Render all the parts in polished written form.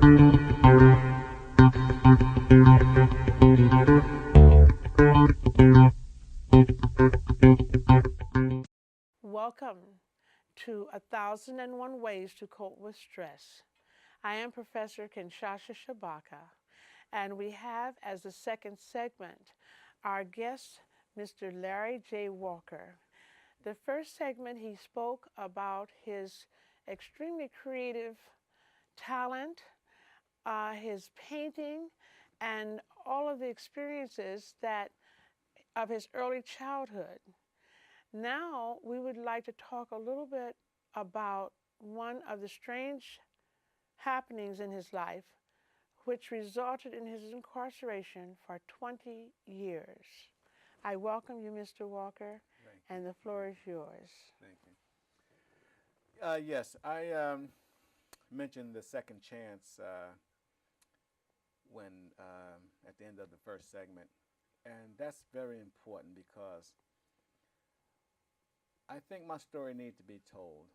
Welcome to 1001 Ways to Cope with Stress. I am Professor Kenshasa Shabaka, and we have as the second segment our guest, Mr. Larry J. Walker. The first segment, he spoke about his extremely creative talent, his painting, and all of the experiences that of his early childhood. Now, we would like to talk a little bit about one of the strange happenings in his life, which resulted in his incarceration for 20 years. I welcome you, Mr. Walker, and the floor is yours. Thank you. Yes, I mentioned the second chance when at the end of the first segment, and that's very important because I think my story needs to be told.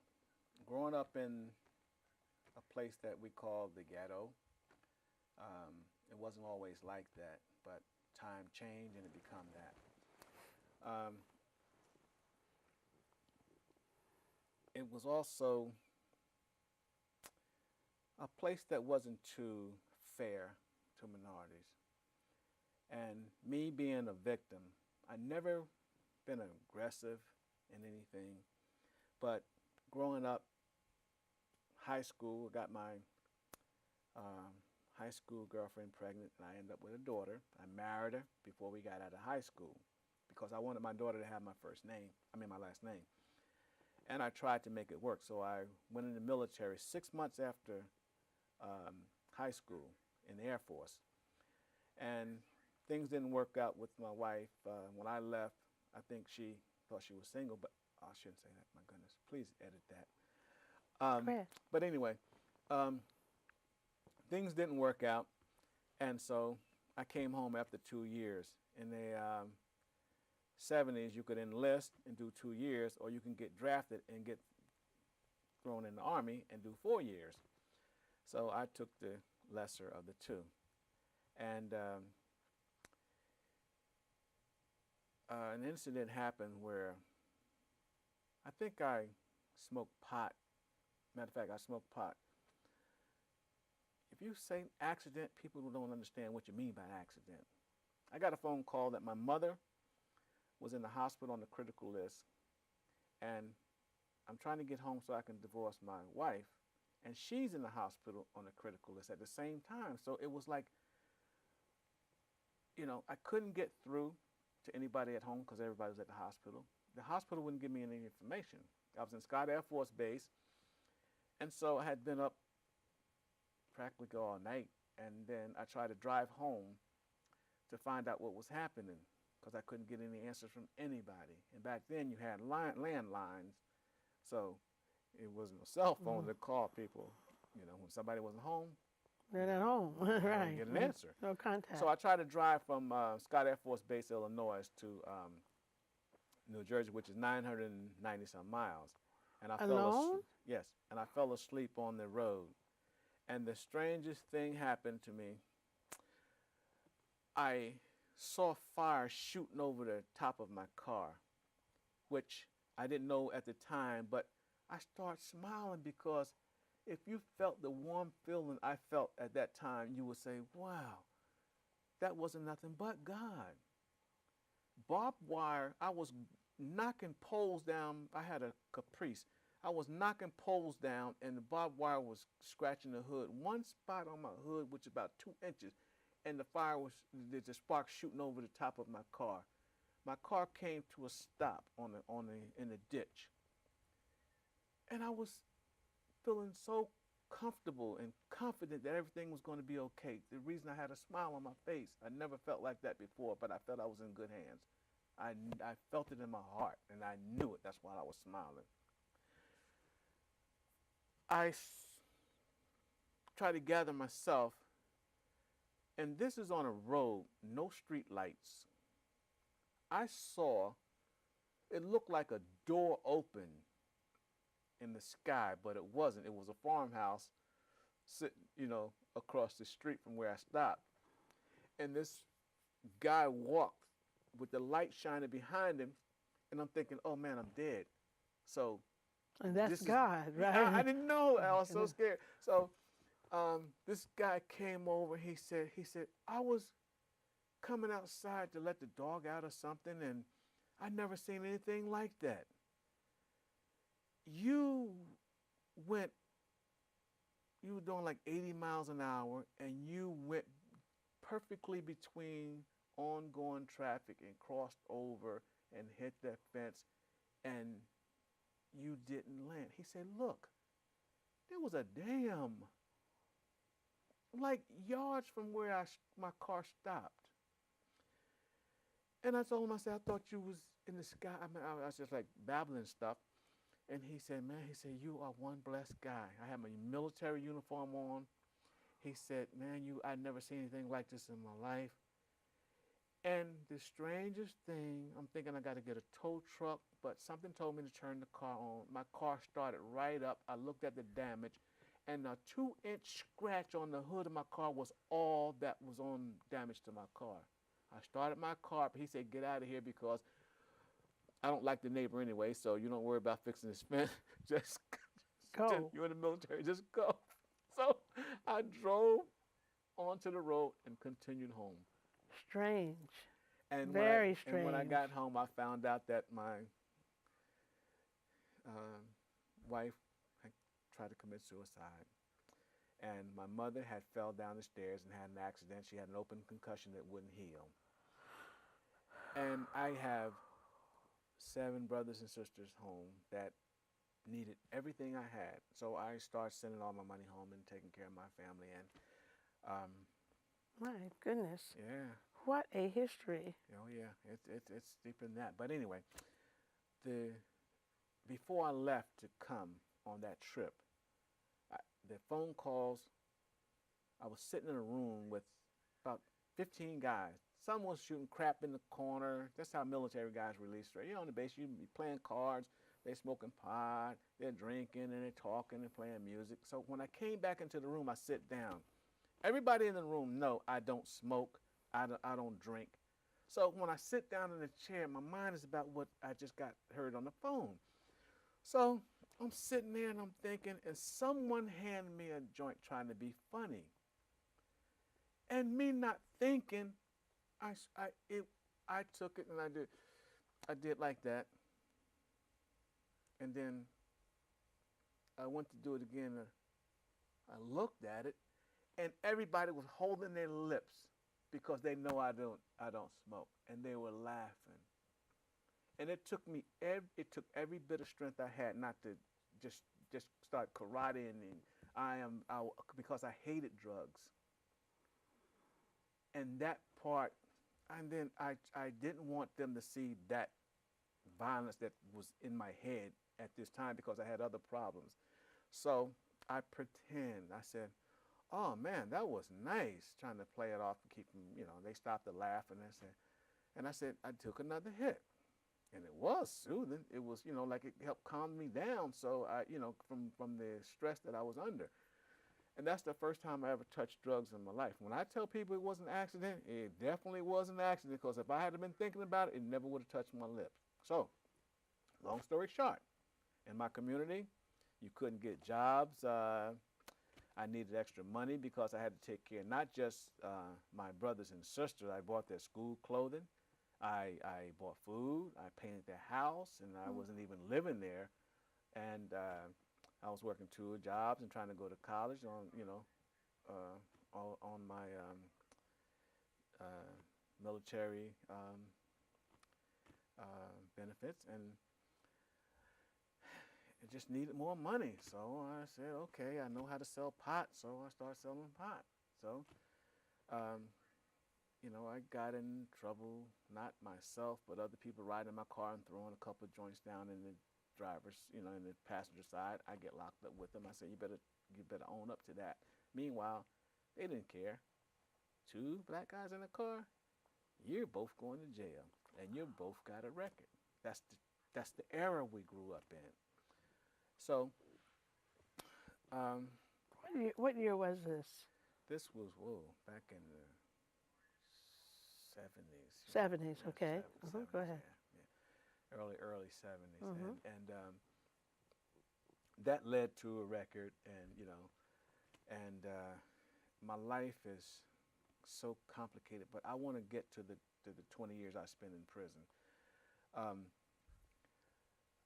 Growing up in a place that we call the ghetto, it wasn't always like that, but time changed and it became that. It was also a place that wasn't too fair to minorities. And me being a victim, I never been aggressive in anything, but growing up, high school, got my high school girlfriend pregnant, and I ended up with a daughter. I married her before we got out of high school because I wanted my daughter to have my last name. And I tried to make it work, so I went in the military 6 months after high school in the Air Force. And things didn't work out with my wife. When I left, I think she thought she was single, but I shouldn't say that, my goodness. Please edit that. But anyway, things didn't work out, and so I came home after 2 years. In the 70s, you could enlist and do 2 years, or you can get drafted and get thrown in the Army and do 4 years. So I took the lesser of the two. And an incident happened where I think I smoked pot. Matter of fact, I smoked pot. If you say accident, people don't understand what you mean by accident. I got a phone call that my mother was in the hospital on the critical list, and I'm trying to get home so I can divorce my wife, and she's in the hospital on the critical list at the same time. So it was like, I couldn't get through to anybody at home because everybody was at the hospital. The hospital wouldn't give me any information. I was in Scott Air Force Base, and so I had been up practically all night, and then I tried to drive home to find out what was happening because I couldn't get any answers from anybody. And back then you had landlines, so it wasn't a cell phone to call people. When somebody wasn't home, they're at home, right? Get an answer. No contact. So I tried to drive from Scott Air Force Base, Illinois, to New Jersey, which is 990 some miles, and I Alone? And I fell asleep on the road. And the strangest thing happened to me. I saw fire shooting over the top of my car, which I didn't know at the time, but I started smiling because if you felt the warm feeling I felt at that time, you would say, wow, that wasn't nothing but God. Barbed wire, I was knocking poles down. I had a Caprice. I was knocking poles down, and the barbed wire was scratching the hood. One spot on my hood, which is about 2 inches, and the the spark shooting over the top of my car. My car came to a stop in the ditch, and I was feeling so comfortable and confident that everything was going to be okay. The reason I had a smile on my face, I never felt like that before, but I felt I was in good hands. I felt it in my heart, and I knew it. That's why I was smiling. I tried to gather myself, and this is on a road, no street lights. I saw, it looked like a door open in the sky, but it wasn't. It was a farmhouse sitting, across the street from where I stopped. And this guy walked with the light shining behind him, and I'm thinking, oh man, I'm dead. So And that's this is, God, I right? didn't know. I was so scared. So this guy came over. He said, I was coming outside to let the dog out or something, and I never seen anything like that. You went, you were doing like 80 miles an hour, and you went perfectly between ongoing traffic and crossed over and hit that fence, and you didn't land. He said, look, there was a dam like yards from where my car stopped. And I told him, I said, I thought you was in the sky. I mean, I was just like babbling stuff. And he said, man, you are one blessed guy. I had my military uniform on. He said, man, I never seen anything like this in my life. And the strangest thing, I'm thinking I got to get a tow truck, but something told me to turn the car on. My car started right up. I looked at the damage, and a 2-inch scratch on the hood of my car was all that was on damage to my car. I started my car, but he said, get out of here because I don't like the neighbor anyway, so you don't worry about fixing this fence. just Go. you're in the military, just go. So I drove onto the road and continued home. Strange. And Very strange. when I got home, I found out that my wife had tried to commit suicide. And my mother had fell down the stairs and had an accident. She had an open concussion that wouldn't heal. And I have 7 brothers and sisters home that needed everything I had. So I started sending all my money home and taking care of my family. And my goodness. yeah. What a history. Oh yeah, it's deeper than that. But anyway, before I left to come on that trip, the phone calls, I was sitting in a room with about 15 guys. Some was shooting crap in the corner. That's how military guys release straight. You're on the base, you be playing cards, they're smoking pot, they're drinking, and they're talking and playing music. So when I came back into the room, I sit down. Everybody in the room know I don't smoke, I don't drink. So when I sit down in the chair, my mind is about what I just got heard on the phone. So I'm sitting there and I'm thinking, and someone handed me a joint trying to be funny. And me not thinking, I took it and I did like that. And then I went to do it again. I looked at it, and everybody was holding their lips because they know I don't smoke, and they were laughing. And it took every bit of strength I had not to just start karateing, and because I hated drugs. And that part, and then I didn't want them to see that violence that was in my head at this time because I had other problems. So I pretend, I said, oh man, that was nice, trying to play it off and keep them, they stopped to laugh, and I said, I took another hit. And it was soothing. It was, like it helped calm me down. So I, from the stress that I was under. And that's the first time I ever touched drugs in my life. When I tell people it was an accident, it definitely was an accident, because if I had been thinking about it, it never would have touched my lips. So, long story short, in my community, you couldn't get jobs. I needed extra money because I had to take care not just my brothers and sisters. I bought their school clothing. I bought food. I painted their house, and I wasn't even living there. And I was working 2 jobs and trying to go to college on my military benefits, and I just needed more money. So I said, okay, I know how to sell pot, so I started selling pot. So, I got in trouble, not myself, but other people riding in my car and throwing a couple of joints down in the driver's, in the passenger side. I get locked up with them. I said, you better own up to that. Meanwhile, they didn't care. 2 black guys in a car, you're both going to jail, and you both got a record. That's the era we grew up in. So, What What year was this? This was, whoa, back in the 70s. 70s. Yeah, Okay. 70s, Go ahead. yeah. Early 70s. Mhm. And that led to a record, and, you know, and my life is so complicated, but I want to get to the 20 years I spent in prison.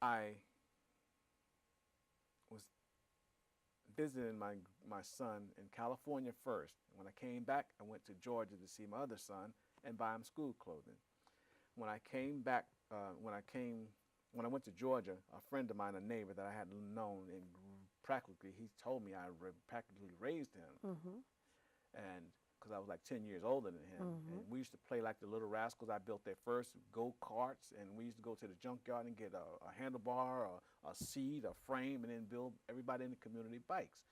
I was visiting my son in California first. When I came back, I went to Georgia to see my other son and buy him school clothing. When I came back, when I went to Georgia, a friend of mine, a neighbor that I had known, and practically he told me I practically raised him, Mhm. and because I was like 10 years older than him, and we used to play like the Little Rascals. I built their first go-karts, and we used to go to the junkyard and get a handlebar, a seat, a frame, and then build everybody in the community bikes.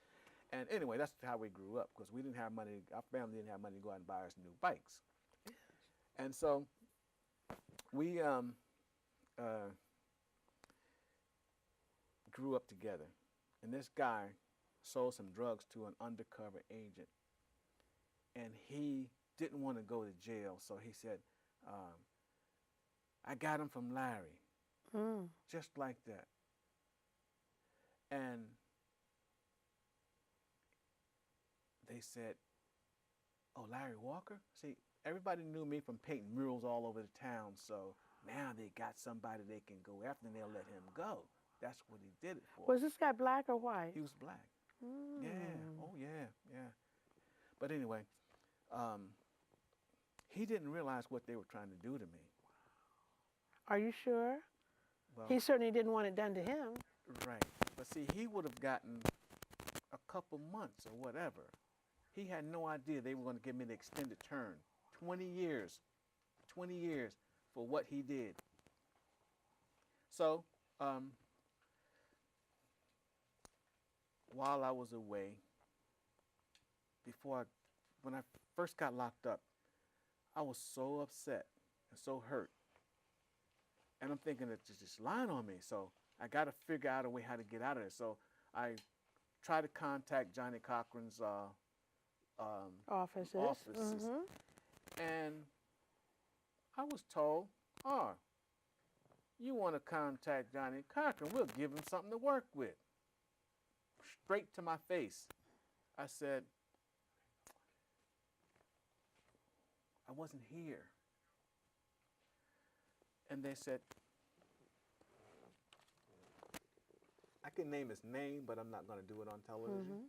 And anyway, that's how we grew up, because we didn't have money. Our family didn't have money to go out and buy us new bikes. And so we grew up together. And this guy sold some drugs to an undercover agent. And he didn't want to go to jail, so he said, I got him from Larry. Mm. Just like that. And they said, oh, Larry Walker? See, everybody knew me from painting murals all over the town, so now they got somebody they can go after, and they'll let him go. That's what he did it for. Was this guy black or white? He was black. Mm. Yeah. Oh, yeah, yeah. But anyway, he didn't realize what they were trying to do to me. Are you sure? Well, He certainly didn't want it done to him. right. But see, he would have gotten a couple months or whatever. He had no idea they were going to give me the extended term. 20 years. 20 years for what he did. So, while I was away, when I first got locked up, I was so upset and so hurt. And I'm thinking it's just lying on me. So I got to figure out a way how to get out of it. So I tried to contact Johnny Cochran's Offices. Mm-hmm. And I was told, oh, you want to contact Johnny Cochran, we'll give him something to work with. Straight to my face. I said, I wasn't here. And they said, I can name his name, but I'm not going to do it on television. Mm-hmm.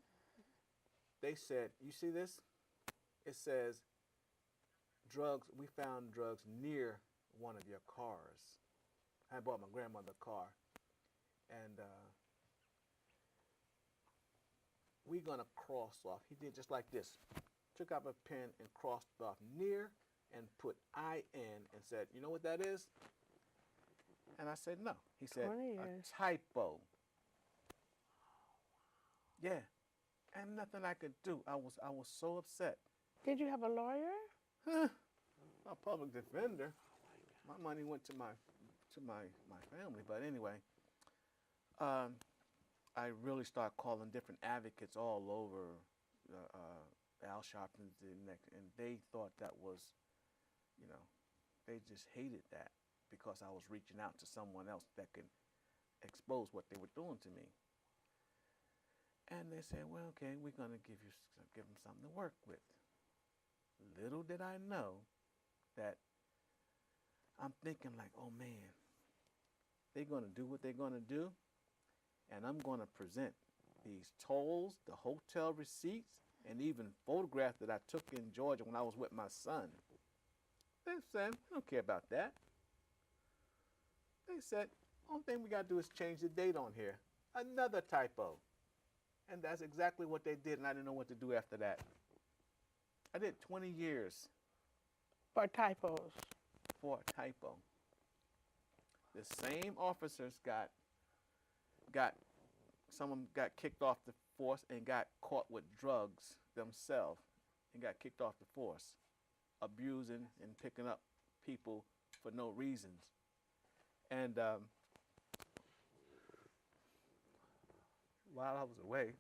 They said, you see this? It says, drugs, we found drugs near one of your cars. I bought my grandmother a car. And we're going to cross off. He did just like this. Took out a pen and crossed off near and put IN and said, you know what that is? And I said, no. He said, a typo. Yeah. And nothing I could do. I was so upset. Did you have a lawyer? A public defender. My money went to my family. But anyway, I really started calling different advocates all over Al Sharpton's neck, and they thought that was, you know, they just hated that because I was reaching out to someone else that could expose what they were doing to me. And they said, well, okay, we're going to give them something to work with. Little did I know that I'm thinking like, oh man, they're going to do what they're going to do, and I'm going to present these tolls, the hotel receipts, and even photographs that I took in Georgia when I was with my son. They said, we don't care about that. They said, only thing we got to do is change the date on here. Another typo. And that's exactly what they did, and I didn't know what to do after that. I did 20 years. For typos. For a typo. The same officers someone got kicked off the force and got caught with drugs themselves and got kicked off the force, abusing and picking up people for no reasons. And while I was away,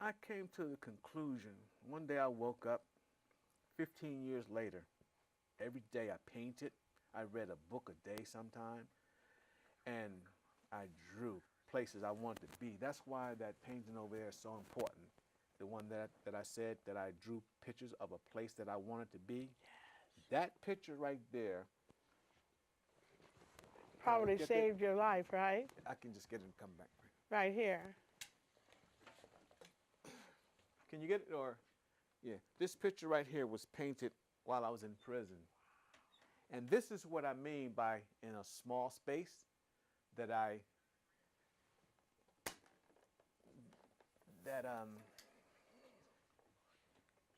I came to the conclusion. One day I woke up 15 years later. Every day I painted. I read a book a day sometime. And I drew places I wanted to be. That's why that painting over there is so important. The one that I said that I drew pictures of a place that I wanted to be. That picture right there. Probably saved your life, right? I can just get it and come back. Right here. Can you get it? Or, yeah. This picture right here was painted while I was in prison. And this is what I mean by in a small space that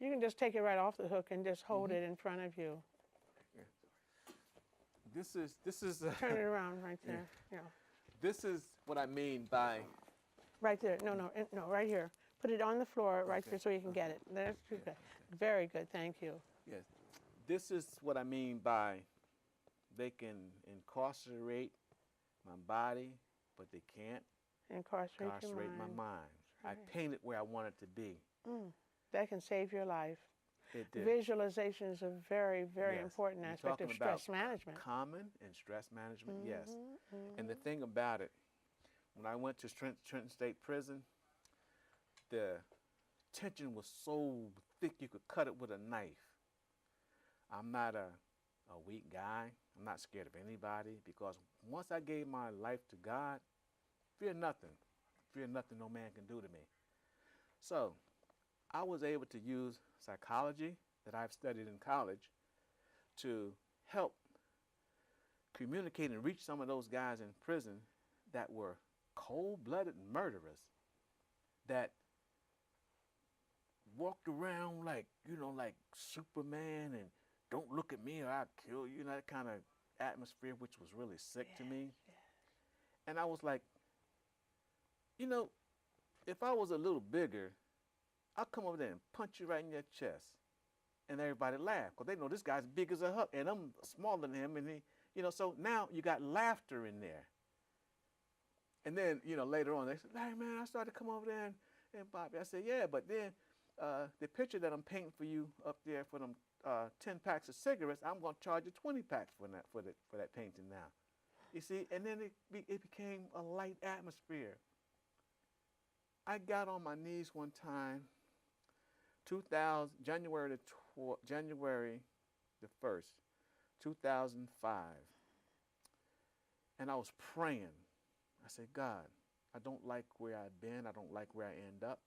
You can just take it right off the hook and just hold it in front of you. Yeah. This is Turn it around right there. Yeah. This is what I mean by Right there. No, right here. Put it on the floor right there so you can get it. That's good. Very good. Thank you. Yes. This is what I mean by they can incarcerate my body, but they can't Incarcerate your my mind. mind. Right. I painted where I wanted to be. That can save your life. It did. Visualization is a very, very Yes. important You're aspect of talking stress about management. Common and stress management, yes. And the thing about it, when I went to Trenton State Prison, the tension was so thick you could cut it with a knife. I'm not a weak guy. I'm not scared of anybody because once I gave my life to God, fear nothing. Fear nothing no man can do to me. So I was able to use psychology that I've studied in college to help communicate and reach some of those guys in prison that were cold-blooded murderers that walked around like Superman and don't look at me or I'll kill you, that kind of atmosphere, which was really sick to me. And I was like, if I was a little bigger, I'll come over there and punch you right in your chest. And everybody laughed because they know this guy's big as a huck and I'm smaller than him. And so now you got laughter in there. And then, later on they said, hey man, I started to come over there and Bobby. I said, yeah, but then the picture that I'm painting for you up there for them 10 packs of cigarettes, I'm going to charge you 20 packs for that painting now. You see, and then it became a light atmosphere. I got on my knees one time, January the 1st, 2005, and I was praying. I said, God, I don't like where I've been. I don't like where I end up.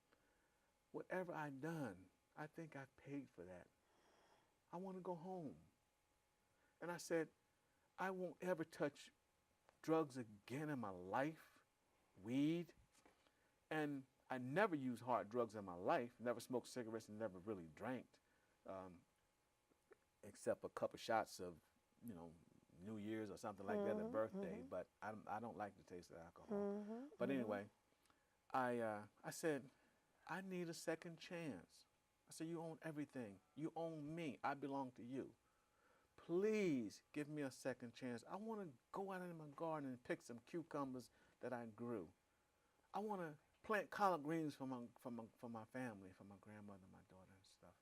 Whatever I've done, I think I've paid for that. I want to go home. And I said, I won't ever touch drugs again in my life, weed. And I never used hard drugs in my life, never smoked cigarettes and never really drank, except a couple shots of, New Year's or something like that, a birthday. But I don't like the taste of alcohol. But anyway, I said, I need a second chance. I said, you own everything. You own me. I belong to you. Please give me a second chance. I want to go out in my garden and pick some cucumbers that I grew. I want to plant collard greens for my family, for my grandmother, my daughter and stuff.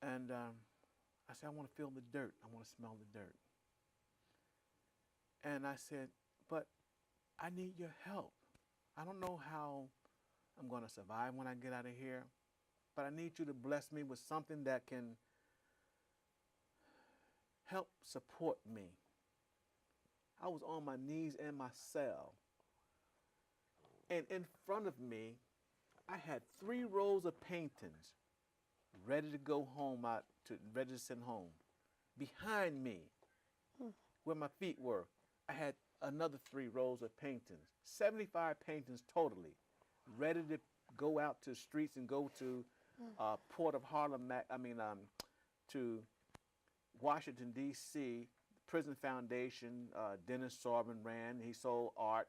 And I said, I want to feel the dirt. I want to smell the dirt. And I said, but I need your help. I don't know how I'm going to survive when I get out of here, but I need you to bless me with something that can help support me. I was on my knees in my cell. And in front of me, I had 3 rows of paintings ready to go home, ready to send home. Behind me, where my feet were, I had another 3 rows of paintings, 75 paintings totally, ready to go out to the streets and go to Port of Harlem, to Washington, D.C., Prison Foundation, Dennis Sorbin ran. He sold art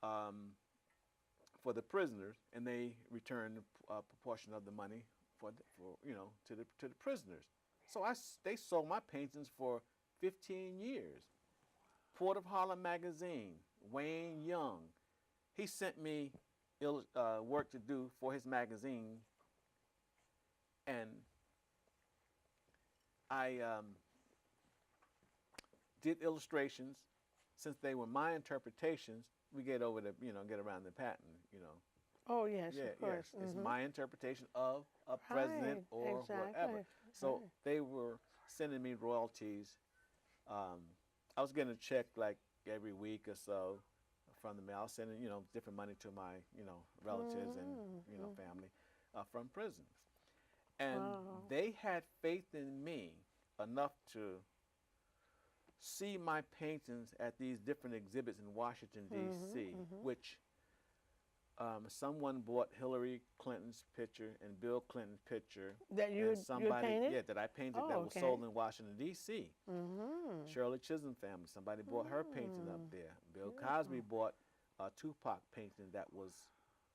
for the prisoners, and they returned a proportion of the money to the prisoners. So they sold my paintings for 15 years. Port of Harlem magazine, Wayne Young, he sent me work to do for his magazine, and I did illustrations. Since they were my interpretations, we get over the, get around the patent. Oh, yes, Yeah, of yes. course. It's Mhm. my interpretation of a president Right, or whatever. exactly. So Right. they were sending me royalties. Um, I was getting a check like every week or so from the mail. I was sending, different money to my, relatives and, Mm-hmm. family from prison. And Wow. they had faith in me enough to see my paintings at these different exhibits in Washington, Mm-hmm. D.C., Mm-hmm. which someone bought Hillary Clinton's picture and Bill Clinton's picture, That and you had somebody, painted? yeah, that I painted that Oh, was okay. sold in Washington, D.C. Mm-hmm. Shirley Chisholm family, somebody bought her painting up Mm. there. Bill Cosby Beautiful. bought a Tupac painting that was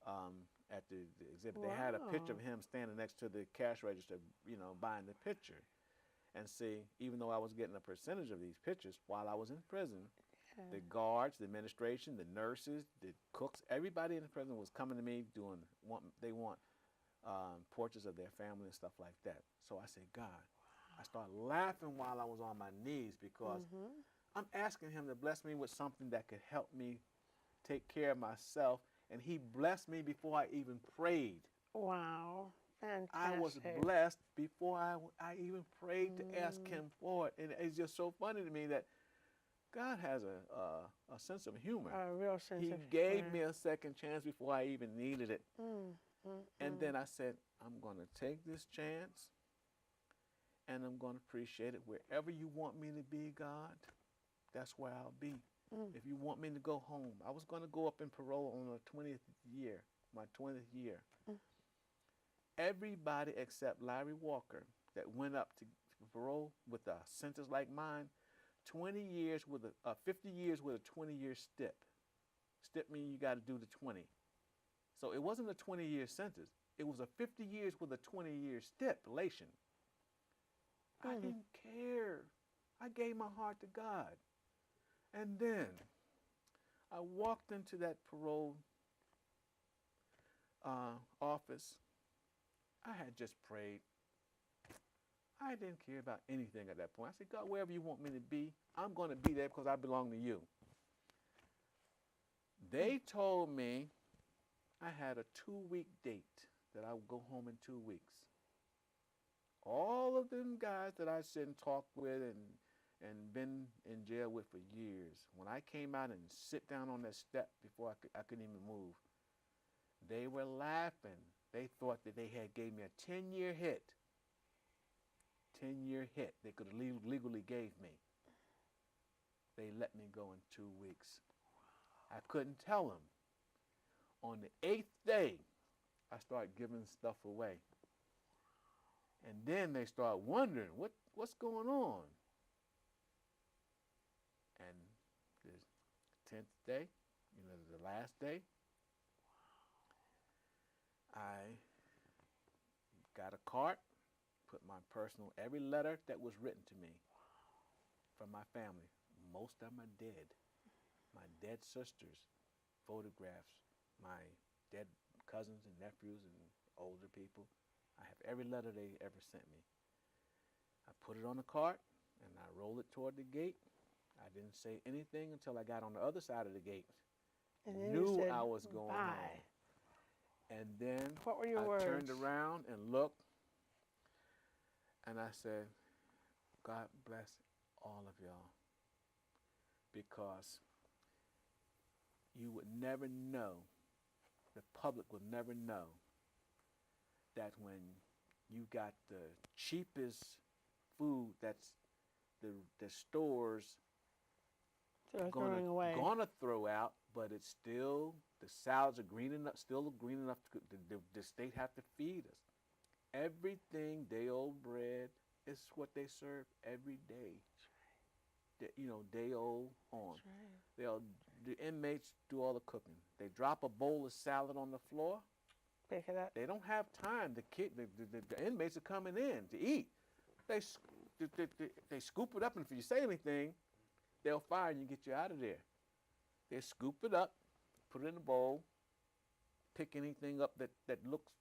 um, at the exhibit. They had a picture of Wow. him standing next to the cash register, buying the picture. And see, even though I was getting a percentage of these pictures while I was in prison, Yeah. the guards, the administration, the nurses, the cooks, everybody in the prison was coming to me they want portraits of their family and stuff like that. So I said, God, I started laughing while I was on my knees because Mm-hmm. I'm asking him to bless me with something that could help me take care of myself. And he blessed me before I even prayed. Wow. I was Fantastic. blessed before I even prayed to ask Mm. him for it. And it's just so funny to me that God has a sense of humor. A real sense He of gave humor. me a second chance before I even needed it. Mm. And Mm-mm. then I said, I'm going to take this chance and I'm going to appreciate it. Wherever you want me to be, God, that's where I'll be. Mm. If you want me to go home, I was going to go up in parole on the 20th year, my 20th year. Mm. Everybody except Larry Walker that went up to parole with a sentence like mine, 20 years with 50 years with a 20-year stip. Stip means you got to do the 20. So it wasn't a 20-year sentence. It was a 50 years with a 20-year stipulation. I Mm. didn't care. I gave my heart to God. And then I walked into that parole office. I had just prayed. I didn't care about anything at that point. I said, God, wherever you want me to be, I'm going to be there because I belong to you. They told me I had a 2-week date that I would go home in 2 weeks. All of them guys that I sit and talk with and been in jail with for years, when I came out and sit down on that step before I couldn't even move, they were laughing. They thought that they had gave me a 10-year hit. 10-year hit they could have legally gave me. They let me go in 2 weeks. I couldn't tell them. On the 8th day, I started giving stuff away. And then they start wondering, what's going on? And the 10th day, the last day, I got a cart, put my personal, every letter that was written to me from my family. Most of them are dead. My dead sisters, photographs, my dead cousins and nephews and older people. I have every letter they ever sent me. I put it on the cart and I rolled it toward the gate. I didn't say anything until I got on the other side of the gate. And then you Knew said I was going bye. home. And then What were your I words? turned around and looked and I said, God bless all of y'all, because you would never know, the public would never know that when you got the cheapest food that's the stores They're gonna throwing away. throw out, but it's still, the salads are green enough, still green enough to the state have to feed us. Everything day old bread is what they serve every day. Day old on. That's right. The inmates do all the cooking. They drop a bowl of salad on the floor. Pick it up. They don't have time. The inmates are coming in to eat. They scoop it up, and if you say anything, they'll fire you and get you out of there. They scoop it up, put it in a bowl, pick anything up that looks,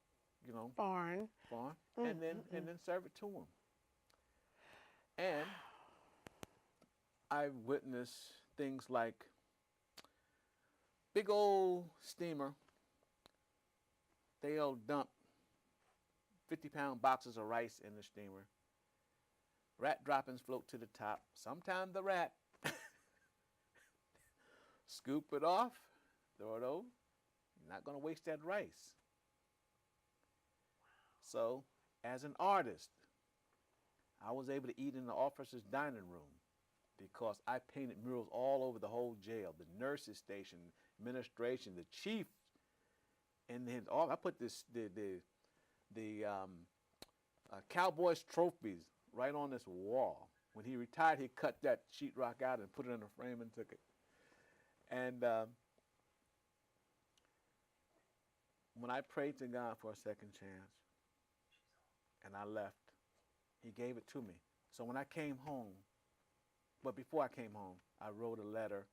Foreign. foreign, and then serve it to them. And I've witnessed things like big old steamer. They'll dump 50-pound boxes of rice in the steamer. Rat droppings float to the top. Sometimes the rat scoop it off, throw it over. You're not going to waste that rice. So, as an artist, I was able to eat in the officer's dining room because I painted murals all over the whole jail, the nurses' station, administration, the chief, and then I put the Cowboys trophies right on this wall. When he retired, he cut that sheetrock out and put it in a frame and took it. And when I prayed to God for a second chance and I left, he gave it to me. So when I came home, but before I came home, I wrote a letter,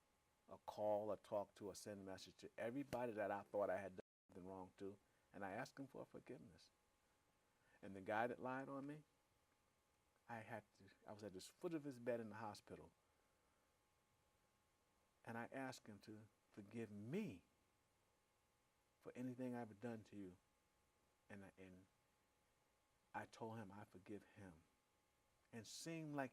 a call, a talk to, a send message to everybody that I thought I had done something wrong to, and I asked him for forgiveness. And the guy that lied on me, I was at the foot of his bed in the hospital. And I asked him to forgive me for anything I've done to you. And I told him I forgive him. And seemed like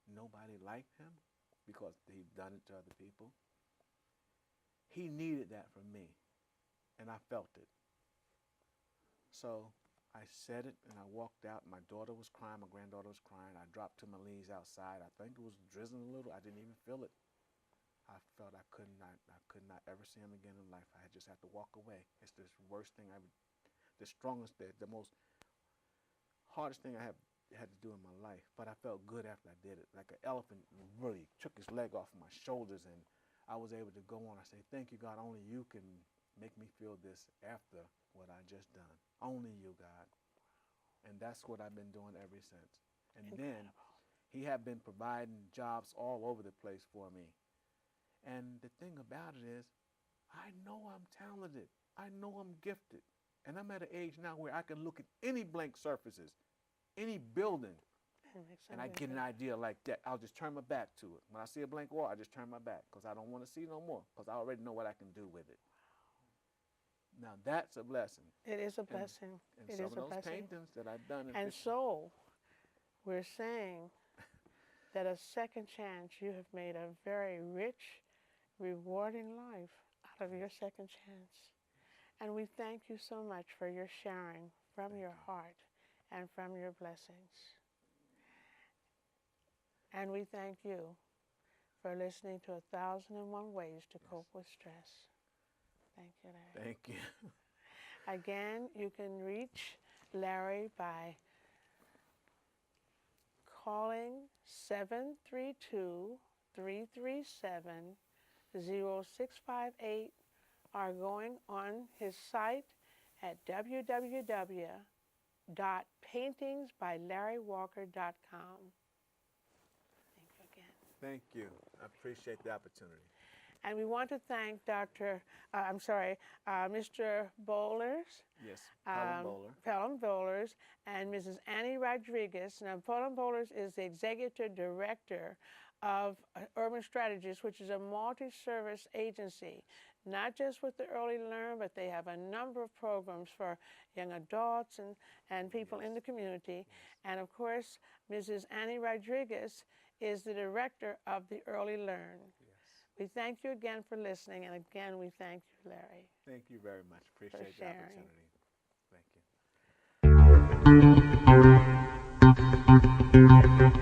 nobody liked him because he'd done it to other people. He needed that from me. And I felt it. So I said it and I walked out. My daughter was crying. My granddaughter was crying. I dropped to my knees outside. I think it was drizzling a little. I didn't even feel it. I felt I could not ever see him again in life. I just had to walk away. It's the worst thing the strongest, the most hardest thing I have had to do in my life. But I felt good after I did it. Like an elephant really took his leg off my shoulders, and I was able to go on. I say, thank you, God. Only you can make me feel this after what I just done. Only you, God. And that's what I've been doing ever since. And Incredible. Then he had been providing jobs all over the place for me. And the thing about it is, I know I'm talented. I know I'm gifted. And I'm at an age now where I can look at any blank surfaces, any building, and I get an idea like that. I'll just turn my back to it. When I see a blank wall, I just turn my back because I don't want to see no more because I already know what I can do with it. Now, that's a blessing. It is a blessing. And it some is of a those blessing. paintings that I've done. And so, we're saying that a second chance, you have made a very rich, rewarding life out of your second chance. And we thank you so much for your sharing from your heart and from your blessings. And we thank you for listening to 1001 Ways to Cope with Stress. Thank you, Larry. Thank you. Again, you can reach Larry by calling 732-337-0658 or going on his site at www.paintingsbylarrywalker.com. Thank you again. Thank you. I appreciate the opportunity. And we want to thank Mr. Bowlers. Yes, Pelham Bowler. Pelham Bowlers and Mrs. Annie Rodriguez. Now, Pelham Bowlers is the Executive Director of Urban Strategies, which is a multi-service agency, not just with the Early Learn, but they have a number of programs for young adults and people in the community. And of course, Mrs. Annie Rodriguez is the Director of the Early Learn. We thank you again for listening, and again, we thank you, Larry. Thank you very much. Appreciate the opportunity. Thank you.